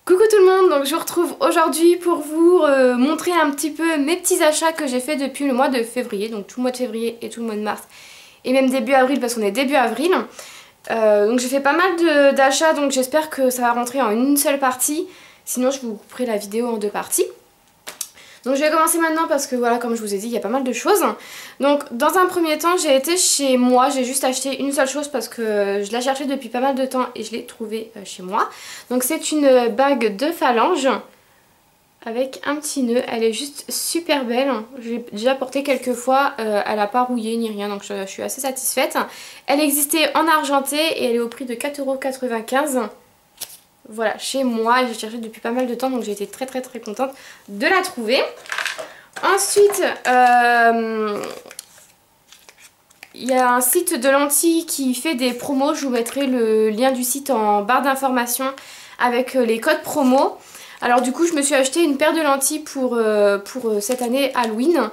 Coucou tout le monde, donc je vous retrouve aujourd'hui pour vous montrer un petit peu mes petits achats que j'ai fait depuis le mois de février, donc tout le mois de février et tout le mois de mars et même début avril parce qu'on est début avril. Donc j'ai fait pas mal d'achats, donc j'espère que ça va rentrer en une seule partie, sinon je vous couperai la vidéo en deux parties. Donc je vais commencer maintenant parce que voilà, comme je vous ai dit, il y a pas mal de choses. Donc dans un premier temps, j'ai été chez moi, j'ai juste acheté une seule chose parce que je la cherchais depuis pas mal de temps et je l'ai trouvée chez moi. Donc c'est une bague de phalange avec un petit nœud, elle est juste super belle. Je l'ai déjà portée quelques fois, elle n'a pas rouillé ni rien, donc je suis assez satisfaite. Elle existait en argenté et elle est au prix de 4,95 €. Voilà, chez moi, j'ai cherché depuis pas mal de temps, donc j'ai été très contente de la trouver. Ensuite, il y a un site de lentilles qui fait des promos, je vous mettrai le lien du site en barre d'informations avec les codes promo. Alors du coup, je me suis acheté une paire de lentilles pour cette année Halloween.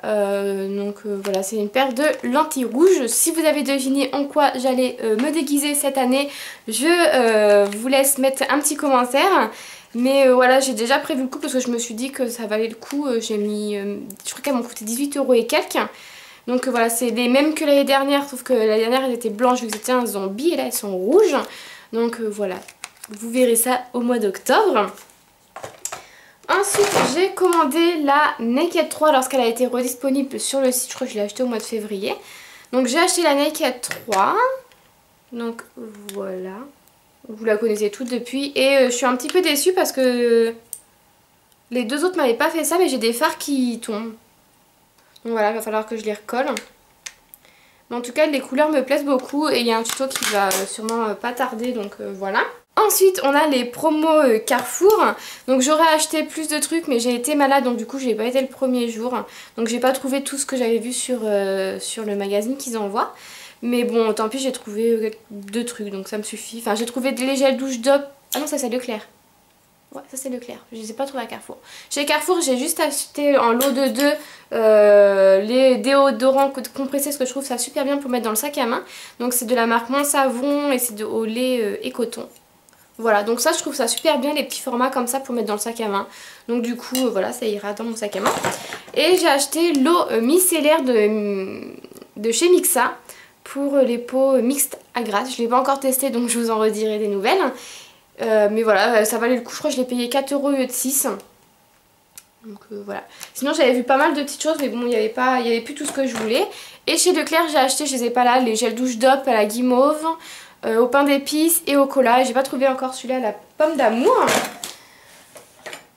Voilà, c'est une paire de lentilles rouges. Si vous avez deviné en quoi j'allais me déguiser cette année, je vous laisse mettre un petit commentaire. Mais voilà, j'ai déjà prévu le coup parce que je me suis dit que ça valait le coup. J'ai mis, je crois qu'elles m'ont coûté 18 € et quelques. Donc voilà, c'est les mêmes que l'année dernière, sauf que l'année dernière elles étaient blanches vu que c'était un zombie et là elles sont rouges. Donc voilà, vous verrez ça au mois d'octobre. Ensuite, j'ai commandé la Naked 3 lorsqu'elle a été redisponible sur le site. Je crois que je l'ai acheté au mois de février. Donc j'ai acheté la Naked 3. Donc voilà. Vous la connaissez toutes depuis. Et je suis un petit peu déçue parce que les deux autres m'avaient pas fait ça, mais j'ai des fards qui tombent. Donc voilà, il va falloir que je les recolle. Mais en tout cas, les couleurs me plaisent beaucoup et il y a un tuto qui va sûrement pas tarder, donc voilà. Ensuite, on a les promos Carrefour. Donc j'aurais acheté plus de trucs, mais j'ai été malade, donc du coup j'ai pas été le premier jour. Donc j'ai pas trouvé tout ce que j'avais vu sur le magazine qu'ils envoient. Mais bon, tant pis, j'ai trouvé deux trucs, donc ça me suffit. Enfin, j'ai trouvé des gels douche d'op. Ah non, ça c'est Leclerc. Ouais, ça c'est Leclerc, je les ai pas trouvés à Carrefour. Chez Carrefour, j'ai juste acheté en lot de deux les déodorants compressés, parce que je trouve ça super bien pour mettre dans le sac à main. Donc c'est de la marque Mon Savon et c'est au lait et coton. Voilà, donc ça je trouve ça super bien, les petits formats comme ça pour mettre dans le sac à main. Donc du coup, voilà, ça ira dans mon sac à main. Et j'ai acheté l'eau micellaire de chez Mixa pour les peaux mixtes à grasse. Je ne l'ai pas encore testé, donc je vous en redirai des nouvelles. Mais voilà, ça valait le coup, je crois que je l'ai payé 4 € au lieu de 6. Donc voilà. Sinon j'avais vu pas mal de petites choses, mais bon, il n'y avait plus tout ce que je voulais. Et chez Leclerc, j'ai acheté, je les ai pas là, les gels douche d'op à la guimauve, au pain d'épices et au cola. J'ai pas trouvé encore celui-là, la pomme d'amour.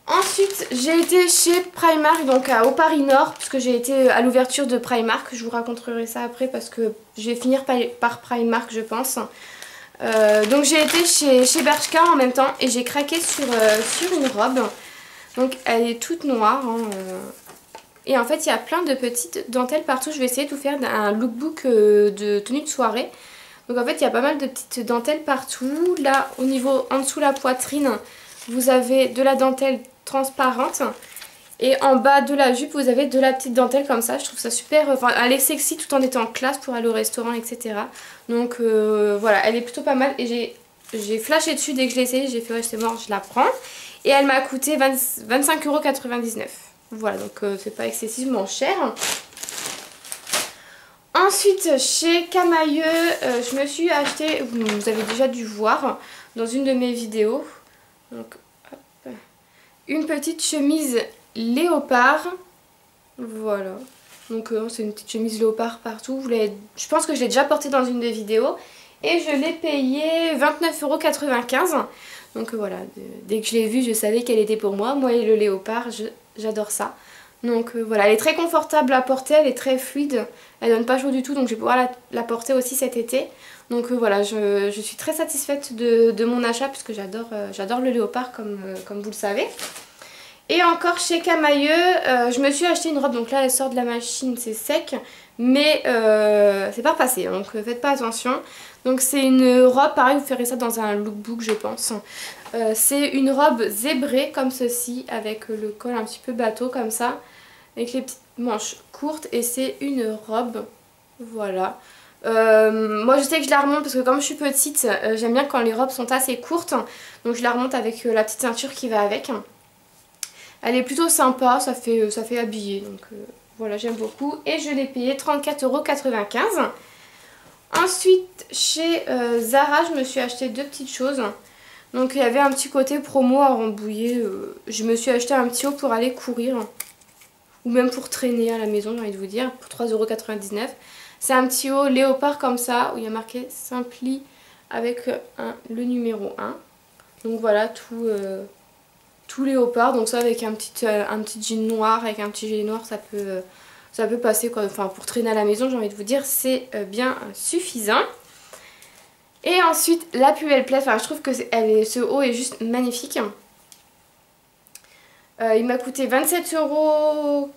Ensuite, j'ai été chez Primark, donc au Paris Nord, parce que j'ai été à l'ouverture de Primark. Je vous raconterai ça après parce que je vais finir par Primark, je pense. Donc j'ai été chez Bershka en même temps et j'ai craqué sur une robe. Donc elle est toute noire. Et en fait il y a plein de petites dentelles partout. Je vais essayer de vous faire un lookbook de tenue de soirée. Donc en fait il y a pas mal de petites dentelles partout. Là au niveau en dessous la poitrine, vous avez de la dentelle transparente. Et en bas de la jupe, vous avez de la petite dentelle comme ça. Je trouve ça super. Enfin, elle est sexy tout en étant en classe pour aller au restaurant, etc. Donc voilà, elle est plutôt pas mal. Et j'ai flashé dessus dès que je l'ai essayé. J'ai fait ouais, c'est mort, je la prends. Et elle m'a coûté 25,99 €. Voilà, donc c'est pas excessivement cher. Ensuite, chez Camailleux, je me suis acheté, vous avez déjà dû voir dans une de mes vidéos, donc, hop, une petite chemise léopard. Voilà, donc c'est une petite chemise léopard partout. Je pense que je l'ai déjà portée dans une des vidéos et je l'ai payée 29,95 €. Donc voilà, dès que je l'ai vue, je savais qu'elle était pour moi. Moi et le léopard, j'adore ça. Donc voilà, elle est très confortable à porter, elle est très fluide, elle donne pas chaud du tout, donc je vais pouvoir la porter aussi cet été. Donc voilà, je suis très satisfaite de mon achat puisque j'adore le léopard comme vous le savez. Et encore chez Camailleux, je me suis acheté une robe, donc là elle sort de la machine, c'est sec, mais c'est pas repassé, donc faites pas attention. Donc c'est une robe, pareil vous ferez ça dans un lookbook je pense. C'est une robe zébrée comme ceci, avec le col un petit peu bateau comme ça, avec les petites manches courtes et c'est une robe, voilà. Moi je sais que je la remonte parce que comme je suis petite, j'aime bien quand les robes sont assez courtes. Donc je la remonte avec la petite ceinture qui va avec. Elle est plutôt sympa, ça fait habiller. Donc voilà, j'aime beaucoup. Et je l'ai payé 34,95 €. Ensuite, chez Zara, je me suis acheté deux petites choses. Donc il y avait un petit côté promo à Rambouillet. Je me suis acheté un petit haut pour aller courir. Ou même pour traîner à la maison, j'ai envie de vous dire, pour 3,99 €. C'est un petit haut léopard comme ça, où il y a marqué Simply avec le numéro 1. Donc voilà, tout léopard. Donc ça avec un petit jean noir, avec un petit gilet noir, ça peut passer quoi. Enfin pour traîner à la maison, j'ai envie de vous dire, c'est bien suffisant. Et ensuite, la plus belle place, enfin je trouve que ce haut est juste magnifique. Il m'a coûté 27,99 € ou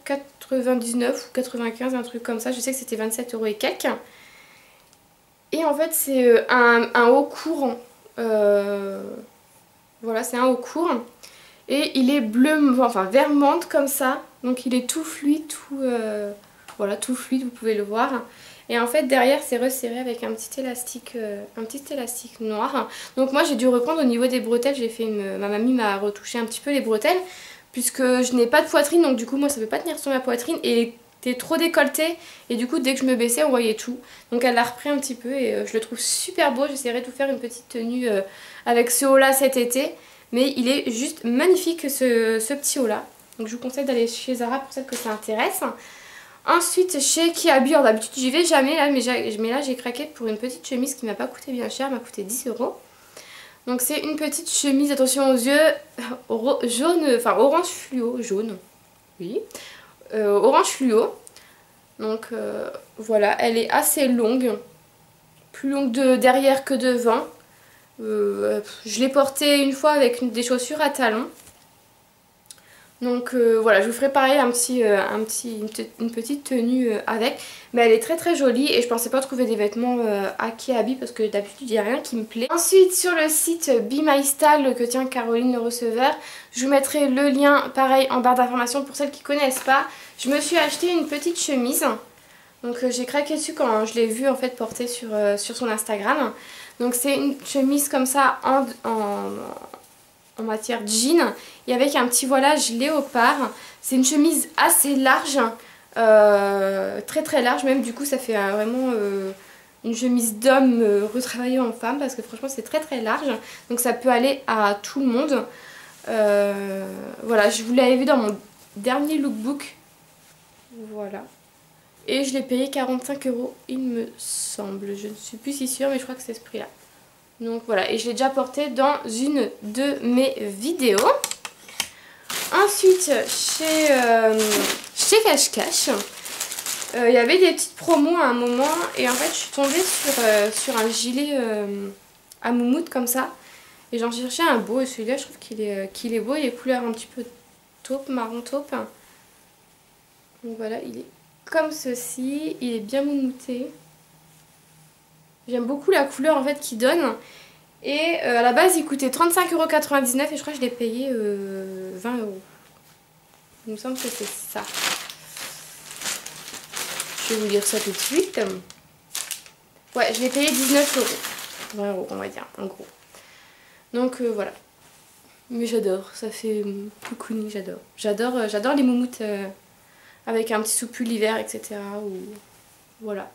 95, un truc comme ça. Je sais que c'était 27 € et quelques. Et en fait, c'est un haut court. Voilà, c'est un haut court. Et il est bleu, enfin vert menthe comme ça. Donc il est tout fluide, voilà, tout fluide, vous pouvez le voir. Et en fait derrière c'est resserré avec un petit élastique noir. Donc moi j'ai dû reprendre au niveau des bretelles. Ma mamie m'a retouché un petit peu les bretelles. Puisque je n'ai pas de poitrine, donc du coup moi ça ne peut pas tenir sur ma poitrine. Et il était trop décolleté. Et du coup dès que je me baissais on voyait tout. Donc elle l'a repris un petit peu et je le trouve super beau. J'essaierai de vous faire une petite tenue avec ce haut là cet été. Mais il est juste magnifique ce petit haut là. Donc je vous conseille d'aller chez Zara pour celles que ça intéresse. Ensuite chez Kiabi, d'habitude j'y vais jamais là, mais là j'ai craqué pour une petite chemise qui m'a pas coûté bien cher, m'a coûté 10 €. Donc c'est une petite chemise, attention aux yeux, jaune, enfin orange fluo, jaune, oui, orange fluo. Donc voilà, elle est assez longue, plus longue de derrière que devant. Je l'ai portée une fois avec des chaussures à talons. Donc voilà, je vous ferai pareil une petite tenue avec. Mais elle est très très jolie et je pensais pas trouver des vêtements à Kiabi parce que d'habitude il n'y a rien qui me plaît. Ensuite sur le site Be My Style que tient Caroline le receveur, je vous mettrai le lien pareil en barre d'information pour celles qui connaissent pas. Je me suis acheté une petite chemise. Donc j'ai craqué dessus quand je l'ai vue en fait portée sur son Instagram. Donc c'est une chemise comme ça en matière jean et avec un petit voilage léopard. C'est une chemise assez large, très très large même, du coup ça fait vraiment une chemise d'homme retravaillée en femme parce que franchement c'est très très large, donc ça peut aller à tout le monde. Voilà, je vous l'avais vu dans mon dernier lookbook, voilà, et je l'ai payé 45 € il me semble, je ne suis plus si sûre mais je crois que c'est ce prix là. Donc voilà, et je l'ai déjà porté dans une de mes vidéos. Ensuite, chez Cash Cash, il y avait des petites promos à un moment. Et en fait, je suis tombée sur un gilet à moumoute comme ça. Et j'en cherchais un beau. Et celui-là, je trouve qu'il est beau. Il est couleur un petit peu taupe, marron taupe. Donc voilà, il est comme ceci. Il est bien moumouté. J'aime beaucoup la couleur en fait qu'il donne. Et à la base il coûtait 35,99 € et je crois que je l'ai payé 20 €. Il me semble que c'est ça. Je vais vous lire ça tout de suite. Ouais, je l'ai payé 19 €. 20 € on va dire en gros. Donc voilà. Mais j'adore, ça fait cocooning, j'adore. J'adore les moumoutes avec un petit soupul l'hiver, etc. Ou... Voilà.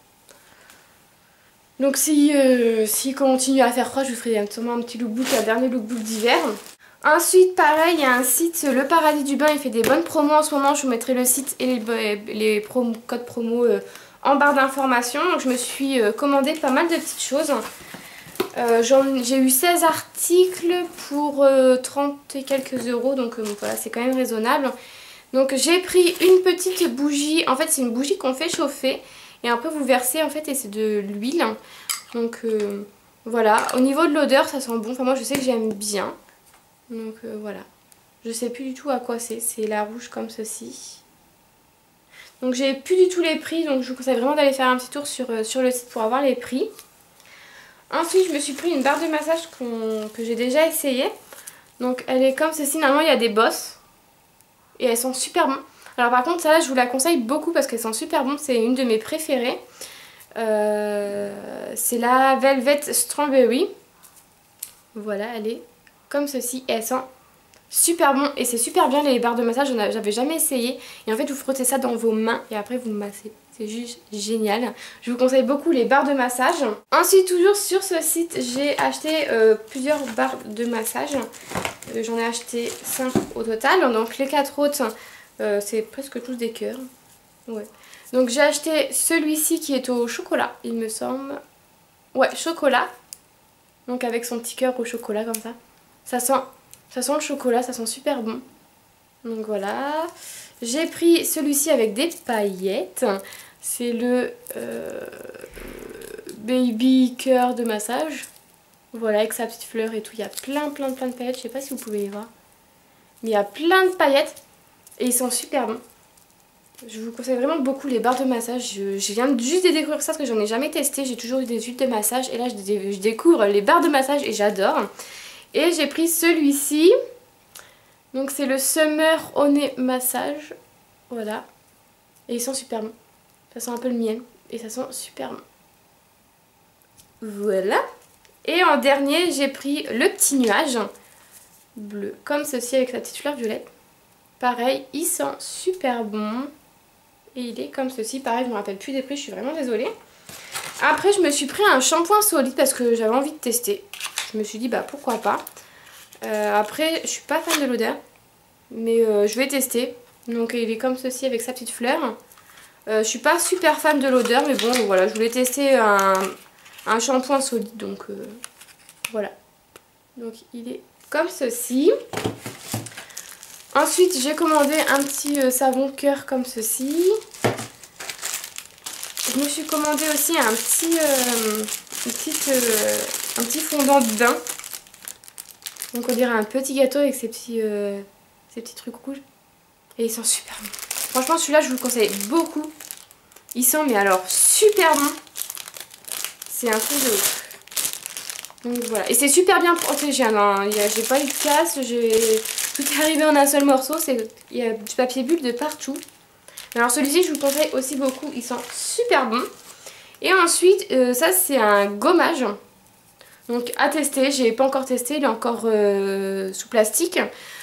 Donc s'il continue à faire froid, je vous ferai sûrement un petit lookbook, un dernier lookbook d'hiver. Ensuite, pareil, il y a un site, Le Paradis du Bain, il fait des bonnes promos en ce moment. Je vous mettrai le site et les codes promo en barre d'informations. Donc je me suis commandé pas mal de petites choses. J'ai eu 16 articles pour 30 et quelques €, donc voilà, c'est quand même raisonnable. Donc j'ai pris une petite bougie, en fait c'est une bougie qu'on fait chauffer. Et après vous versez en fait et c'est de l'huile. Donc voilà. Au niveau de l'odeur ça sent bon. Enfin moi je sais que j'aime bien. Donc voilà. Je sais plus du tout à quoi c'est. C'est la rouge comme ceci. Donc j'ai plus du tout les prix. Donc je vous conseille vraiment d'aller faire un petit tour sur le site pour avoir les prix. Ensuite je me suis pris une barre de massage que j'ai déjà essayé. Donc elle est comme ceci. Normalement il y a des bosses. Et elles sont super bonnes. Alors par contre celle-là je vous la conseille beaucoup parce qu'elles sont super bonnes, c'est une de mes préférées. C'est la Velvet Strawberry. Voilà, elle est comme ceci et elle sent super bon. Et c'est super bien les barres de massage, j'avais jamais essayé. Et en fait vous frottez ça dans vos mains et après vous massez. C'est juste génial. Je vous conseille beaucoup les barres de massage. Ensuite, toujours sur ce site, j'ai acheté plusieurs barres de massage. J'en ai acheté 5 au total. Donc les 4 autres, c'est presque tous des cœurs. Ouais. Donc j'ai acheté celui-ci qui est au chocolat, il me semble. Ouais, chocolat. Donc avec son petit cœur au chocolat comme ça. Ça sent le chocolat, ça sent super bon. Donc voilà. J'ai pris celui-ci avec des paillettes. C'est le Baby Cœur de massage. Voilà, avec sa petite fleur et tout. Il y a plein de paillettes. Je sais pas si vous pouvez les voir. Mais il y a plein de paillettes. Et ils sont super bons. Je vous conseille vraiment beaucoup les barres de massage. Je viens juste de découvrir ça parce que j'en ai jamais testé. J'ai toujours eu des huiles de massage. Et là, je découvre les barres de massage et j'adore. Et j'ai pris celui-ci. Donc c'est le Summer Honey Massage. Voilà. Et ils sont super bons. Ça sent un peu le miel. Et ça sent super bon. Voilà. Et en dernier, j'ai pris le petit nuage bleu. Comme ceci avec sa petite fleur violette. Pareil, il sent super bon. Et il est comme ceci. Pareil, je ne me rappelle plus des prix, je suis vraiment désolée. Après, je me suis pris un shampoing solide parce que j'avais envie de tester. Je me suis dit, bah pourquoi pas. Après, je suis pas fan de l'odeur. Mais je vais tester. Donc il est comme ceci avec sa petite fleur. Je suis pas super fan de l'odeur. Mais bon, voilà, je voulais tester un shampoing solide. Donc voilà. Donc il est comme ceci. Ensuite, j'ai commandé un petit savon cœur comme ceci. Je me suis commandé aussi un petit fondant de bain. Donc on dirait un petit gâteau avec ces petits trucs rouges. Et ils sont super bons. Franchement, celui-là, je vous le conseille beaucoup. Ils sont, mais alors, super bons. C'est un truc de ouf. Donc voilà. Et c'est super bien protégé. J'ai pas eu de casse. Tout est arrivé en un seul morceau. Il y a du papier bulle de partout. Alors celui-ci, je vous le conseille aussi beaucoup. Ils sont super bons. Et ensuite, ça, c'est un gommage. Donc à tester. J'ai pas encore testé. Il est encore sous plastique.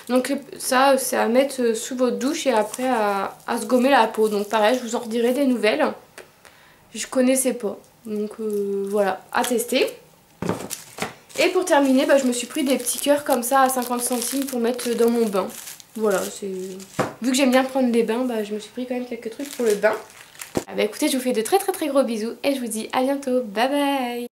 Donc ça, c'est à mettre sous votre douche et après à se gommer la peau. Donc pareil, je vous en redirai des nouvelles. Je connaissais pas. Donc voilà, à tester. Et pour terminer, bah, je me suis pris des petits cœurs comme ça à 50 centimes pour mettre dans mon bain. Voilà, vu que j'aime bien prendre des bains, bah, je me suis pris quand même quelques trucs pour le bain. Ah bah écoutez, je vous fais de très gros bisous et je vous dis à bientôt. Bye bye.